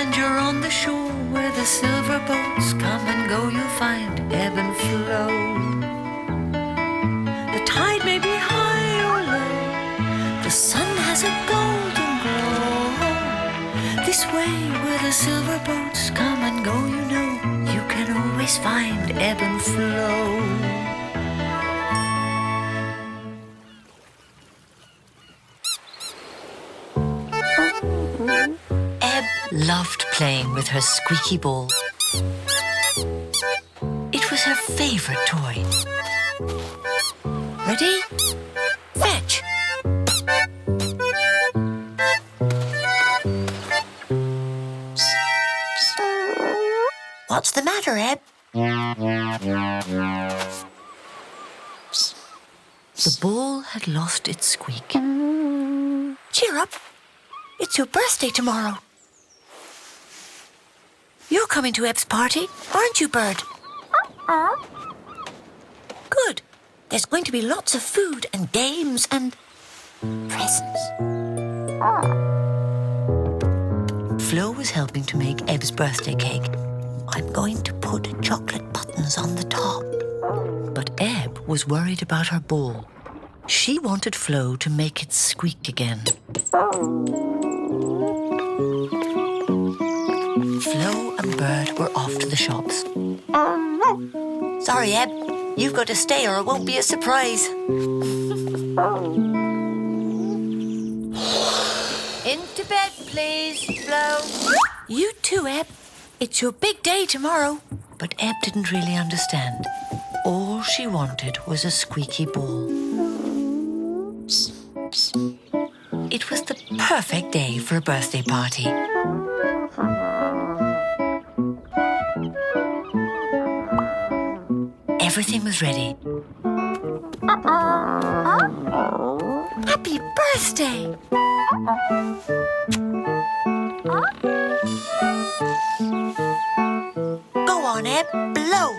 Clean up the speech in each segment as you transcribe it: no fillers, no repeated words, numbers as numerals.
and you're on the shore where the silver boats come and go, you'll find ebb and flow. The tide may be high or low, the sun has a golden glow. This way where the silver boats come and go, you know, you can always find ebb and flow. Ebb loved playing with her squeaky ball. It was her favorite toy. Ready? Fetch! What's the matter, Ebb? The ball had lost its squeak. Cheer up. It's your birthday tomorrow. You're coming to Ebb's party, aren't you, Bird? Good. There's going to be lots of food and games and presents. Flo was helping to make Ebb's birthday cake. I'm going to put chocolate buttons on the top. But Ebb was worried about her ball. She wanted Flo to make it squeak again. Flo and Bird were off to the shops. Sorry, Ebb. You've got to stay or it won't be a surprise. Into bed, please, Flo. You too, Ebb. It's your big day tomorrow. But Ebb didn't really understand. All she wanted was a squeaky ball. It was the perfect day for a birthday party. Everything was ready. Happy birthday! Go on, Ebb, blow!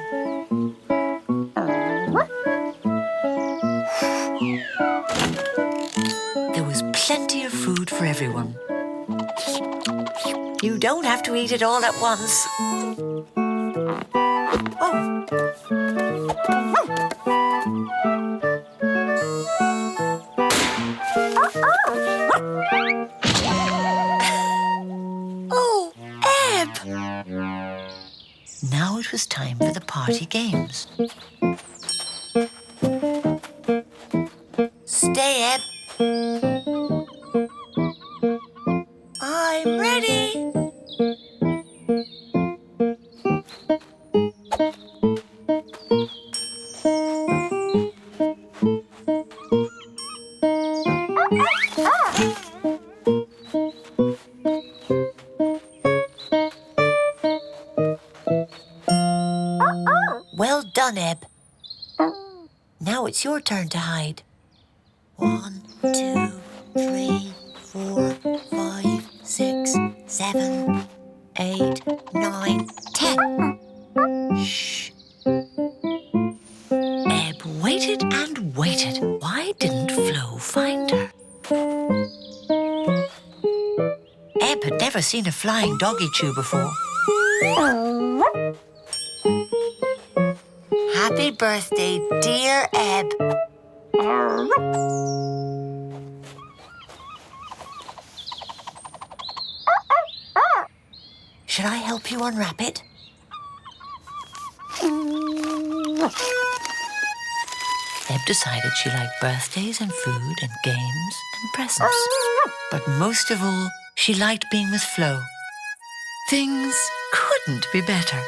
There was plenty of food for everyone. You don't have to eat it all at once. Oh. Oh, Ebb! Now it was time for the party games. Stay, Ebb. I'm ready. Well done, Ebb. Now it's your turn to hide. 1, 2, 3, 4, 5, 6, 7, 8, 9, 10. Shh. Ebb waited and waited. Why didn't Flo find her? Ebb had never seen a flying doggie chew before. Happy birthday, dear Ebb. Should I help you unwrap it? Ebb decided she liked birthdays and food and games and presents. But most of all, she liked being with Flo. Things couldn't be better.